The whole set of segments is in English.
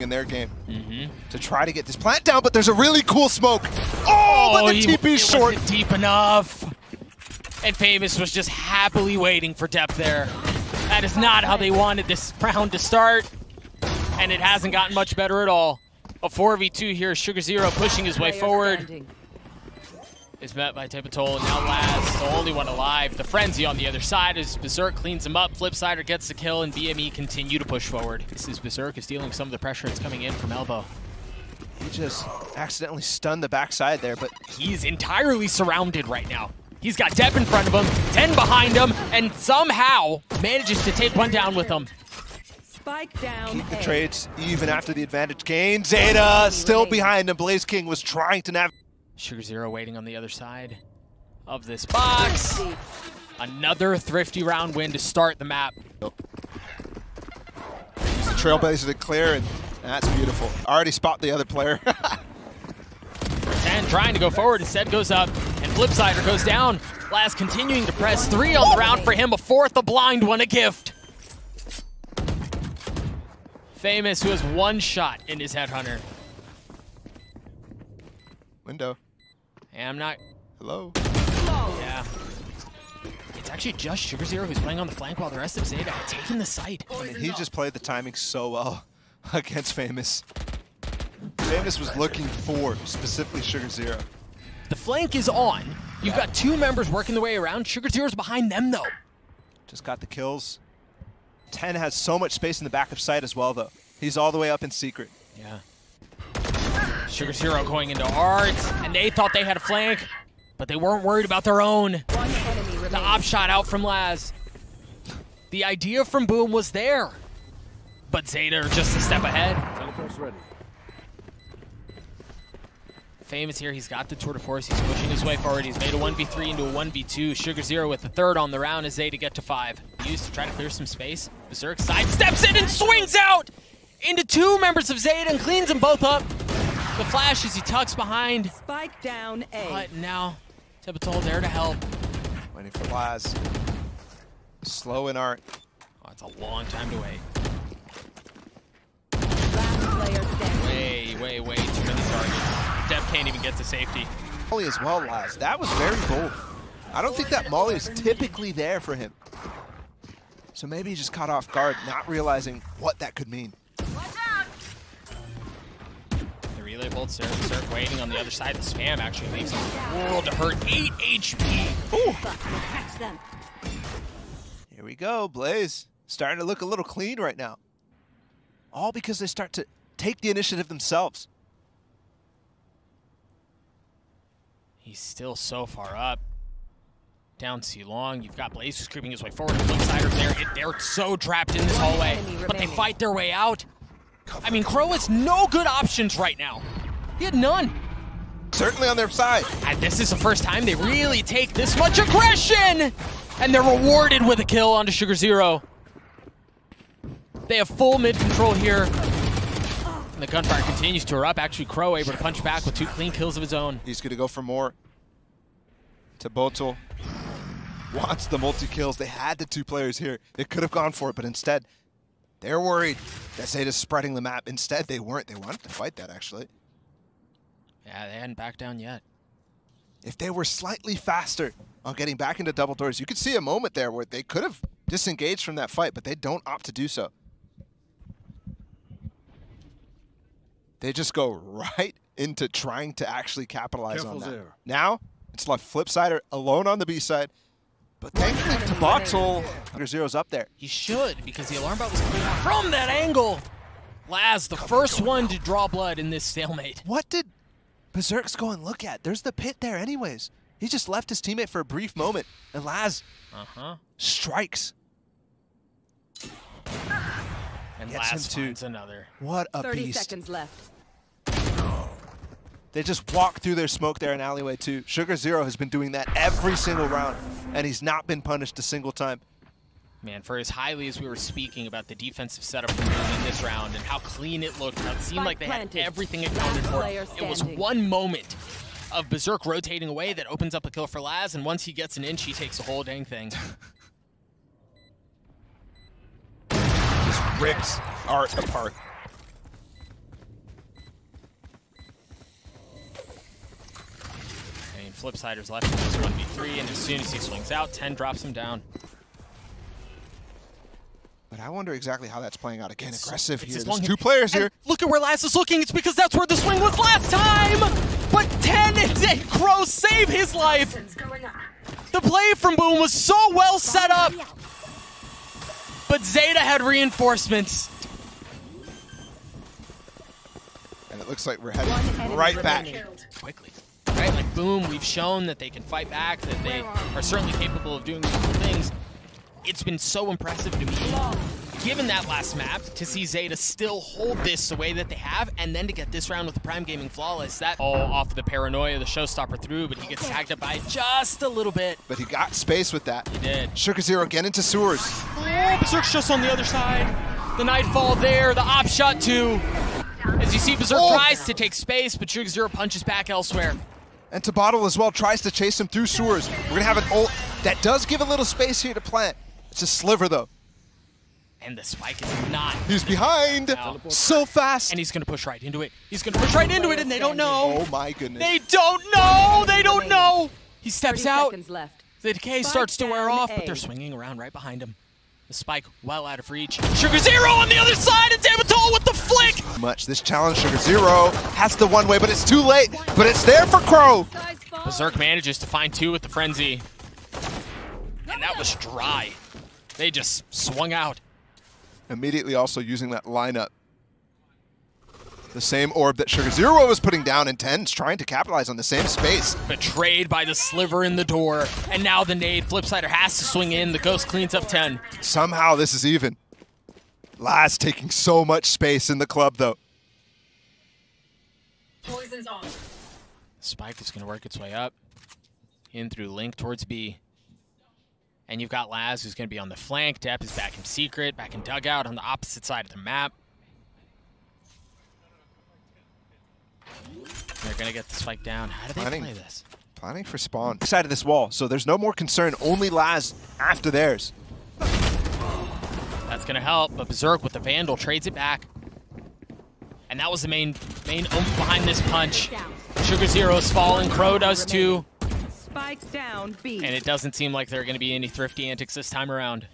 in their game to try to get this plant down, but there's a really cool smoke. Oh, but the TP's short. Wasn't deep enough. And Famouz was just happily waiting for depth there. That is not how they wanted this round to start. And it hasn't gotten much better at all. A 4v2 here, sugar0 pushing his way forward. Is met by tehbotoL, and now Laz, the only one alive. The frenzy on the other side as Berserk cleans him up. Flipsider gets the kill, and BME continue to push forward. This is Berserk is dealing some of the pressure that's coming in from elbow. He just accidentally stunned the backside there, but he's entirely surrounded right now. He's got Dep in front of him, TENN behind him, and somehow manages to take one down with him. Spike down. Keep the trades even after the advantage gain. ZETA still behind him. Blaze King was trying to navigate. sugar0 waiting on the other side of this box. Another thrifty round win to start the map. Use the Trailblazer to clear, and that's beautiful. Already spot the other player. TENN trying to go forward, instead goes up, and Flipsider goes down. Laz continuing to press 3 on the round for him, a fourth, a blind one, a gift. Famouz, who has one shot in his Headhunter. Window. And I'm not... Hello? Yeah. It's actually just sugar0 who's playing on the flank while the rest of ZETA are taking the site. I mean, he just played the timing so well against Famouz. Famouz was looking for specifically sugar0. The flank is on. You've got two members working their way around. sugar0's behind them, though. Just got the kills. TENN has so much space in the back of sight as well, though. He's all the way up in secret. Yeah. sugar0 going into art, and they thought they had a flank, but they weren't worried about their own. The op shot out from Laz. The idea from Boom was there, but ZETA are just a step ahead. Famouz here, he's got the tour de force, he's pushing his way forward, he's made a 1v3 into a 1v2. sugar0 with the third on the round as ZETA get to 5. Used to try to clear some space. Berserk sidesteps it and swings out into two members of ZETA and cleans them both up. The flash as he tucks behind. Spike down A. But now, tehbotoL there to help. Waiting for Laz. Slow in art. Oh, it's a long time to wait. Last player standing. Way too many targets. Dep can't even get to safety. Molly as well, Laz. That was very bold. I don't think that Molly is typically there for him. So maybe he just caught off guard, not realizing what that could mean. The relay bolts there. Berserk waiting on the other side. The spam actually leaves him world to hurt. 8 HP. Ooh. Here we go, Blaze. Starting to look a little clean right now. All because they start to take the initiative themselves. He's still so far up. Down C long. You've got Blaze who's creeping his way forward. Flipsider's there. They're so trapped in this hallway, but they fight their way out. I mean, Crow has no good options right now. He had none. Certainly on their side. And this is the first time they really take this much aggression, and they're rewarded with a kill onto sugar0. They have full mid control here. And the gunfire continues to erupt. Actually, Crow able to punch back with 2 clean kills of his own. He's going to go for more. tehbotoL wants the multi-kills. They had the 2 players here. They could have gone for it, but instead, they're worried that ZETA's spreading the map. Instead, they weren't. They wanted to fight that, actually. Yeah, they hadn't backed down yet. If they were slightly faster on getting back into double doors, you could see a moment there where they could have disengaged from that fight, but they don't opt to do so. They just go right into trying to actually capitalize on that. There. Now, it's left Flipsider alone on the B side, but thankfully tehbotoL, sugar0's up there. He should, because the alarm bot was coming out from that angle. Laz, the first one to draw blood in this stalemate. What did BerserX go and look at? There's the pit there anyways. He just left his teammate for a brief moment, and Laz strikes. And Gets Laz him finds another. What a 30 beast. seconds left. They just walk through their smoke there in alleyway too. sugar0 has been doing that every single round, and he's not been punished a single time. Man, for as highly as we were speaking about the defensive setup from Boom in this round and how clean it looked, how it seemed like they had everything accounted for. It was one moment of Berserk rotating away that opens up a kill for Laz, and once he gets an inch, he takes the whole dang thing. Just rips art apart. Flipsider's left in this 1v3, and as soon as he swings out, TENN drops him down. But I wonder exactly how that's playing out. Again, aggressive here. There's There's two players here. Look at where Laz is looking. It's because that's where the swing was last time. But TENN and Crow save his life. The play from Boom was so well set up. But ZETA had reinforcements. And it looks like we're heading right back. Quickly. Right? Like Boom, we've shown that they can fight back, that they are certainly capable of doing these cool things. It's been so impressive to me, given that last map, to see ZETA still hold this the way that they have, and then to get this round with the Prime Gaming flawless. That all off of the paranoia, the showstopper through, but he gets tagged up by just a little bit. But he got space with that. He did. SugarZero get into sewers. Oh, BerserX just on the other side. The Nightfall there, the op shot too. As you see, BerserX tries to take space, but SugarZero punches back elsewhere. And tehbotoL as well tries to chase him through sewers. We're gonna have an ult that does give a little space here to plant. It's a sliver though. And the spike is not. He's behind so fast. And he's gonna push right into it. He's gonna push right into it, and they don't know. Oh my goodness. They don't know. They don't know. He steps out. Left. The decay starts to wear off, but they're swinging around right behind him. The spike well out of reach. SugarZero on the other side, and tehbotoL with the flick. Much this challenge, SugarZero has the one way, but it's too late. But it's there for Crow. BerserX manages to find two with the frenzy, and that was dry. They just swung out. Immediately also using that lineup. The same orb that SugarZero was putting down, and TENN's trying to capitalize on the same space. Betrayed by the sliver in the door, and now the nade. Flipsider has to swing in. The ghost cleans up TENN. Somehow this is even. Laz taking so much space in the club though. Poison's on. Spike is going to work its way up. In through Link towards B. And you've got Laz, who's going to be on the flank. Depp is back in secret, back in dugout on the opposite side of the map. They're going to get the spike down. How do they play this? Planning for spawn. Side of this wall, so there's no more concern. Only Laz after theirs. That's going to help, but BerserX with the Vandal trades it back. And that was the main oomph behind this punch. SugarZero's falling, Crow does too. Spikes down, B. And it doesn't seem like there are going to be any thrifty antics this time around.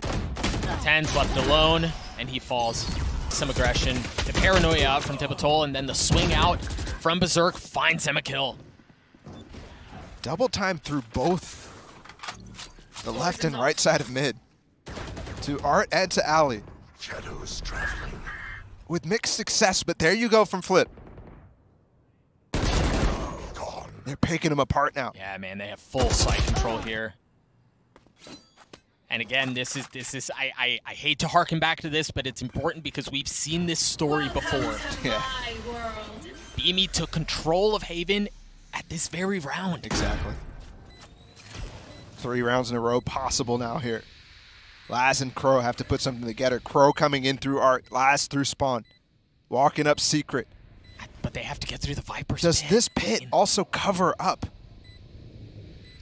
TENN's left alone, and he falls. Some aggression. The paranoia out from tehbotoL, and then the swing out from BerserX finds him a kill. Double time through both the left and right side of mid. To Art and to Ali. Shadows traveling. With mixed success, but there you go from Flip. They're picking them apart now. Yeah, man, they have full sight control here. And again, this is I hate to harken back to this, but it's important because we've seen this story before. Yeah. BME took control of Haven at this very round. Exactly. 3 rounds in a row possible now here. Laz and Crow have to put something together. Crow coming in through Art, Laz through spawn. Walking up secret. But they have to get through the Viper's Does pit. this pit also cover up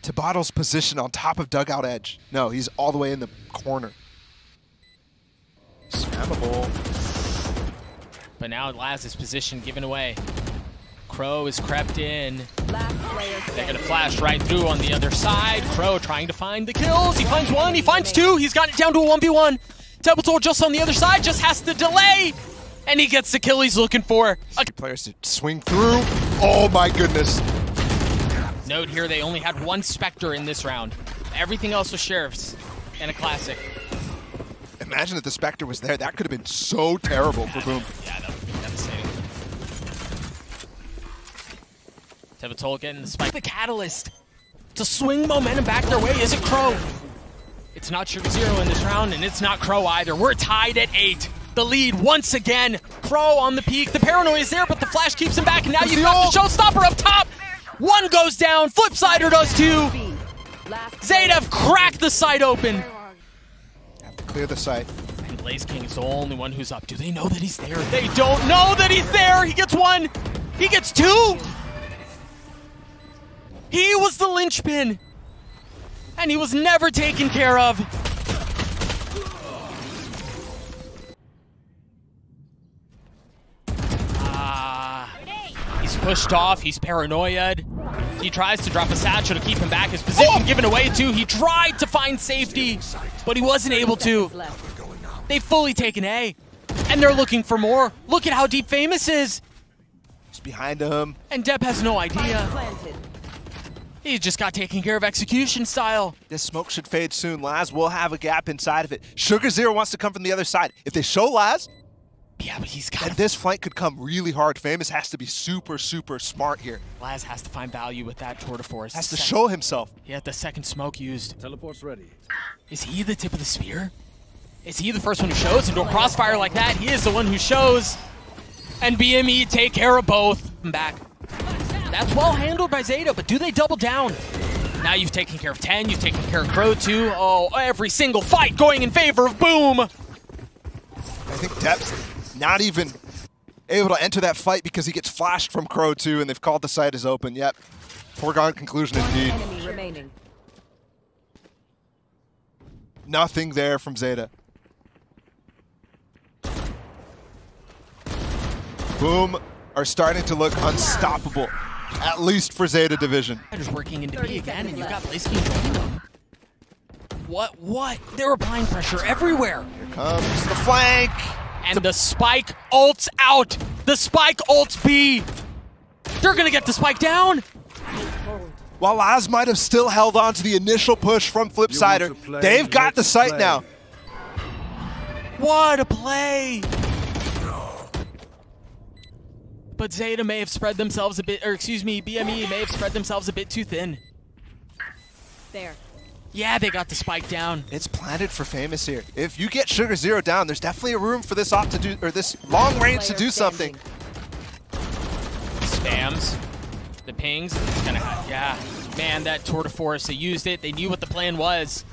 tehbotoL's position on top of dugout edge? No, he's all the way in the corner. Spammable. But now Laz's position given away. Crow is crept in. They're going to flash right through on the other side. Crow trying to find the kills. He finds one, he finds two. He's got it down to a 1v1. tehbotoL just on the other side, just has to delay. And he gets the kill he's looking for. Players to swing through. Oh my goodness. Note here, they only had one Spectre in this round. Everything else was Sheriffs and a Classic. Imagine if the Spectre was there. That could have been so terrible for Boom. Yeah, that would be devastating. tehbotoL getting the spike. The catalyst to swing momentum back their way. Is it Crow? It's not SugarZero in this round, and it's not Crow either. We're tied at 8. The lead once again. Crow on the peak. The paranoia is there, but the flash keeps him back, and now you've got the showstopper up top. One goes down. Flipsider does too. ZETA cracked the site open. Have to clear the site. And Blaze King is the only one who's up. Do they know that he's there? They don't know that he's there. He gets one. He gets two. He was the linchpin. And he was never taken care of. He's pushed off. He's paranoid. He tries to drop a satchel to keep him back. His position given away too. He tried to find safety, but he wasn't able to. They've fully taken A, and they're looking for more. Look at how deep Famous is. Just behind him. And Depp has no idea. He just got taken care of execution style. This smoke should fade soon. Laz will have a gap inside of it. Sugar Zero wants to come from the other side. If they show Laz, yeah, but he's got. And this flank could come really hard. Famous has to be super, super smart here. Laz has to find value with that tour de force. Has to show himself. He had the second smoke used. Teleport's ready. Is he the tip of the spear? Is he the first one who shows into a crossfire like that? He is the one who shows. And BME take care of both. I'm back. That's well handled by ZETA, but do they double down? Now you've taken care of TENN, you've taken care of Crow too. Oh, every single fight going in favor of Boom. I think Depp's not even able to enter that fight because he gets flashed from Crow 2 and they've called the site as open. Yep. Foregone conclusion indeed. Enemy remaining. Nothing there from ZETA. Boom are starting to look unstoppable, at least for ZETA Division. Just working into B again, and you've got Blaziken joining them. What? They're applying pressure everywhere. Here comes the flank. And the spike ults out. The spike ults B. They're gonna get the spike down. While Laz might have still held on to the initial push from Flipsider, they've got the site now. What a play. But ZETA may have spread themselves a bit, or excuse me, BME may have spread themselves a bit too thin. There. Yeah, they got the spike down. It's planted for Famous here. If you get Sugar Zero down, there's definitely a room for this op to do, or this long range to do something. Spams the pings. It's gonna yeah, man, that tour de force. They used it. They knew what the plan was.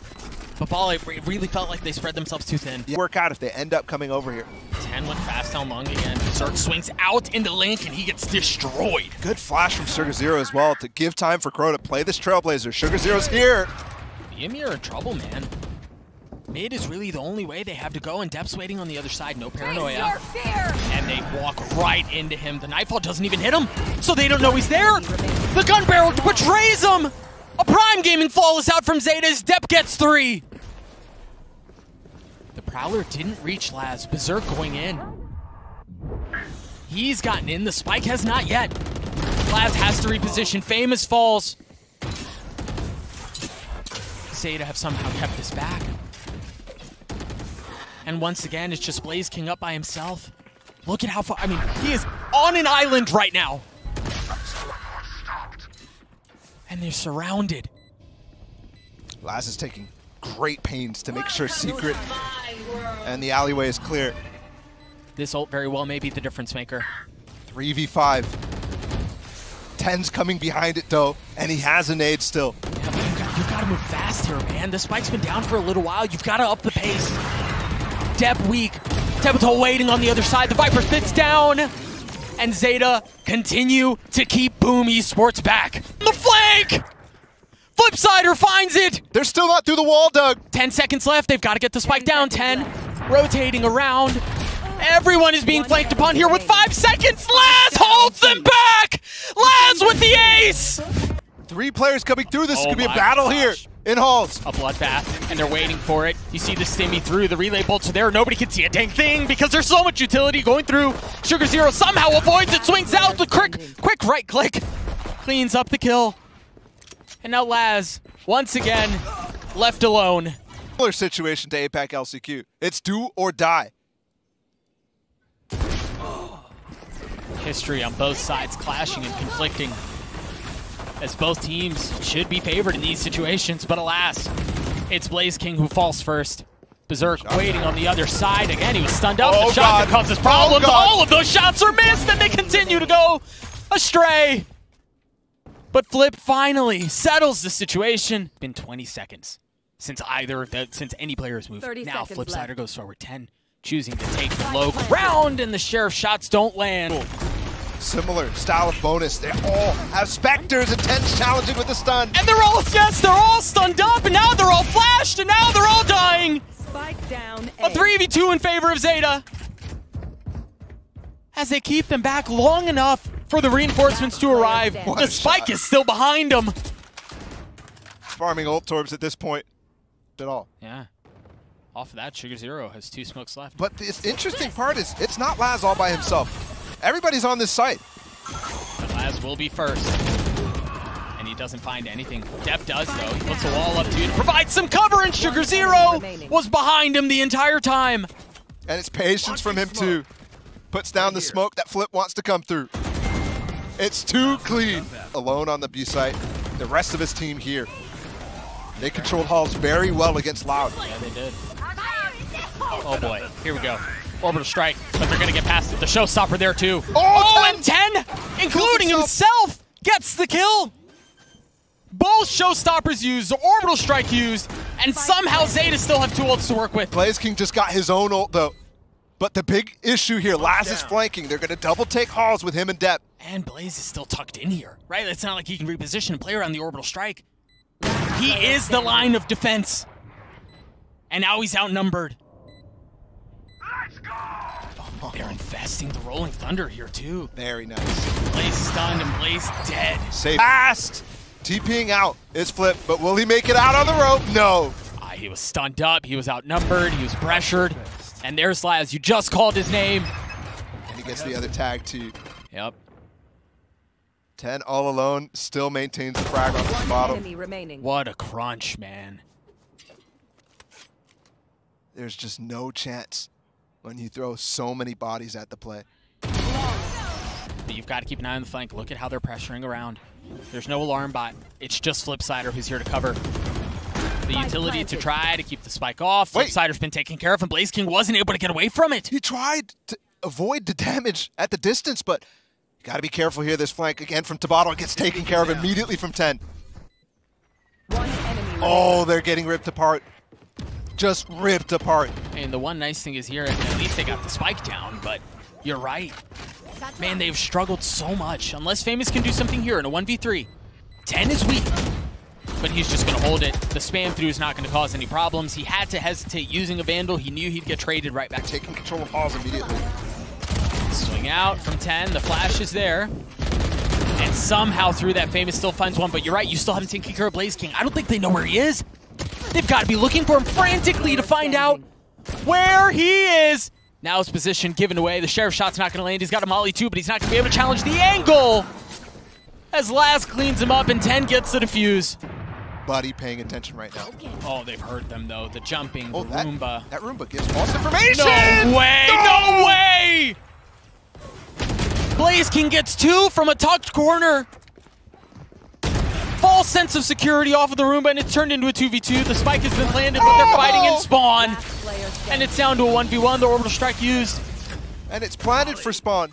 But ball, it really felt like they spread themselves too thin. Work out if they end up coming over here. TENN went fast down long again. Berserk swings out into Link and he gets destroyed. Good flash from Sugar Zero as well to give time for Crow to play this Trailblazer. Sugar Zero's here. BME are in trouble, man. Mid is really the only way they have to go, and Depp's waiting on the other side. No paranoia. And they walk right into him. The Nightfall doesn't even hit him, so they don't know he's there. The gun barrel betrays him. A prime gaming flawless out from ZETA. Depp gets 3. The Prowler didn't reach Laz. Berserk going in. He's gotten in. The spike has not yet. Laz has to reposition. Famous falls. ZETA have somehow kept this back. And once again, it's just BlazeKing up by himself. Look at how far, I mean, he is on an island right now. And they're surrounded. Laz is taking great pains to make sure Secret and the alleyway is clear. This ult very well may be the difference maker. 3v5. TENN's coming behind it though, and he has a nade still. Yeah, but you've got to move fast here, man. The spike's been down for a little while. You've got to up the pace. Depp weak. tehbotoL waiting on the other side. The Viper spits down. And ZETA continue to keep Boom Esports back. The flank! Flipsider finds it! They're still not through the wall, Doug. 10 seconds left. They've got to get the spike down. TENN rotating around. Everyone is being flanked upon here with 5 seconds. Laz holds them back! Laz with the ace! 3 players coming through. This is going to be a battle here in Halls. A bloodbath, and they're waiting for it. You see the stimmy through. The relay bolts are there. Nobody can see a dang thing because there's so much utility going through. Sugar Zero somehow avoids it, swings out. The quick right click cleans up the kill. And now Laz, once again, left alone. Similar situation to APAC LCQ. It's do or die. History on both sides clashing and conflicting, as both teams should be favored in these situations, but alas, it's BlazeKing who falls first. Berserk waiting on the other side. Again, he was stunned up. The shotgun causes problems. All of those shots are missed, and they continue to go astray. But Flip finally settles the situation. Been 20 seconds since any player has moved. Now Flipsider goes forward. TENN choosing to take the low ground, and the Sheriff shots don't land. Similar style of bonus. They all have Spectres and TENN's challenging with the stun. And they're all stunned up, and now they're all flashed, and now they're all dying. Spike down. A 3v2 in favor of ZETA, as they keep them back long enough for the reinforcements to arrive. What The a spike shot. is still behind him. Farming ult torbs at this point at all. Yeah. Off of that, Sugar Zero has 2 smokes left. But the interesting part is it's not Laz all by himself. Everybody's on this site. But Laz will be first. And he doesn't find anything. Depp does, though. He puts a wall up to provide some cover, and Sugar Zero was behind him the entire time. And it's patience from him too. Puts down the smoke that Flip wants to come through. It's too clean. Alone on the B site. The rest of his team here. They controlled halls very well against Loud. Yeah, they did. Oh boy, here we go. Orbital strike, but they're gonna get past it. The showstopper there too. Oh, and TENN, including himself, gets the kill. Both showstoppers used, the orbital strike used, and somehow ZETA still have 2 ults to work with. BlazKing just got his own ult though. But the big issue here, Laz is flanking. They're gonna double take halls with him and Depp. And Blaze is still tucked in here, right? It's not like he can reposition and play around the orbital strike. He is the line of defense. And now he's outnumbered. They're infesting the Rolling Thunder here too. Very nice. Blaze stunned and Blaze dead. Safe. Fast! TPing out is Flip, but will he make it out on the rope? No. He was stunned up, he was outnumbered, he was pressured. And there's Laz, you just called his name. And he gets the other tag too. Yep. TENN all alone, still maintains the frag on the bottom. Enemy remaining. What a crunch, man. There's just no chance when you throw so many bodies at the play. But you've got to keep an eye on the flank. Look at how they're pressuring around. There's no alarm bot. It's just Flipsider who's here to cover. The utility to try to keep the spike off. Flipsider's been taken care of, and BlazKing wasn't able to get away from it. He tried to avoid the damage at the distance, but you got to be careful here. This flank again from tehbotoL gets taken care of immediately from TENN. Oh, they're getting ripped apart. Just ripped apart. And the one nice thing is here, at least they got the spike down, but you're right. Man, they've struggled so much. Unless Famous can do something here in a 1v3. TENN is weak, but he's just going to hold it. The spam through is not going to cause any problems. He had to hesitate using a Vandal. He knew he'd get traded right back. Taking control of halls immediately. Swing out from TENN. The flash is there. And somehow through that, Famous still finds one. But you're right, you still haven't taken care of BlazKing. I don't think they know where he is. They've got to be looking for him frantically to find out where he is. Now his position given away. The Sheriff shot's not going to land. He's got a molly too, but he's not going to be able to challenge the angle. As Laz cleans him up and TENN gets the defuse. Buddy paying attention right now. Oh, they've heard them though. The jumping, the Roomba. That Roomba gives false information! No way! No way! BlazKing gets 2 from a tucked corner. False sense of security off of the Roomba, and it's turned into a 2v2. The spike has been planted, but they're fighting in spawn. And it's down to a 1v1. The orbital strike used. And it's planted for spawn.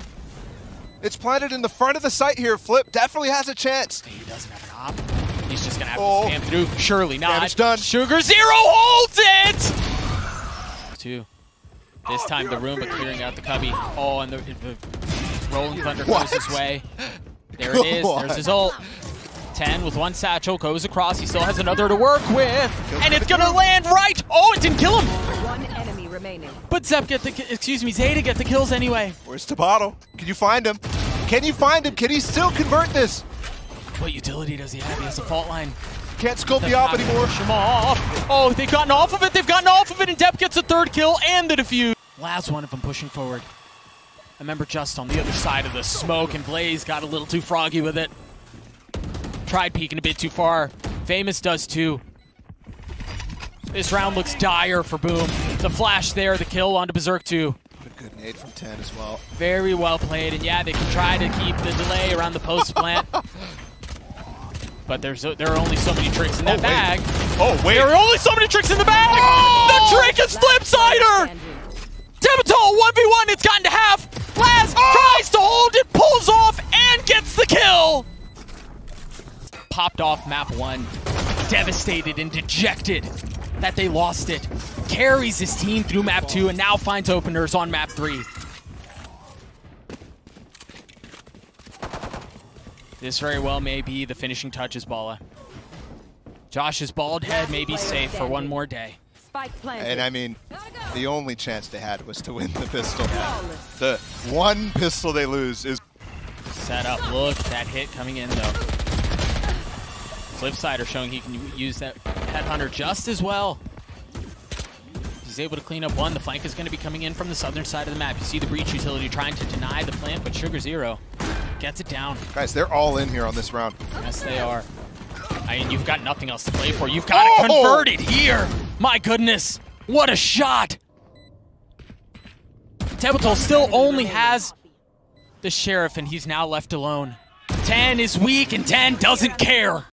It's planted in the front of the site here. Flip definitely has a chance. He doesn't have an op. He's just going to have to spam through. Surely not. Damage done. Sugar Zero holds it! 2. This time the Roomba clearing out the cubby. Oh, and the Rolling Thunder goes his way. There it is. There's his ult. TENN with 1 satchel goes across. He still has another to work with. And it's going to land right. Oh, it didn't kill him. 1 enemy remaining. But ZETA get the kills anyway. Where's tehbotoL? Can you find him? Can you find him? Can he still convert this? What utility does he have? He has a fault line. Can't scope the op anymore. Push him off. Oh, they've gotten off of it. They've gotten off of it, and Depp gets a 3rd kill and the defuse. Last one of them pushing forward. I remember just on the other side of the smoke, and Blaze got a little too froggy with it. Tried peeking a bit too far. Famous does too. This round looks dire for Boom. The flash there, the kill onto Berserk 2. A good nade from TENN as well. Very well played, and yeah, they can try to keep the delay around the post plant. But there are only so many tricks in that bag. Oh, wait. There are only so many tricks in the bag! The trick is Flipsider! tehbotoL 1v1, it's gotten to half. Laz tries to hold it, pulls off, and gets the kill! Popped off map 1, devastated and dejected that they lost it. Carries his team through map 2 and now finds openers on map 3. This very well may be the finishing touches, Bala. Josh's bald head may be safe for one more day. And I mean, the only chance they had was to win the pistol. The one pistol they lose is set up. Look at that hit coming in, though. Flipsider showing he can use that headhunter just as well. He's able to clean up one. The flank is going to be coming in from the southern side of the map. You see the breach utility trying to deny the plant, but Sugar Zero gets it down. Guys, they're all in here on this round. Yes, they are. I mean, you've got nothing else to play for. You've got to convert it here. My goodness, what a shot. tehbotoL still only has the Sheriff, and he's now left alone. TENNN is weak, and TENNN doesn't care.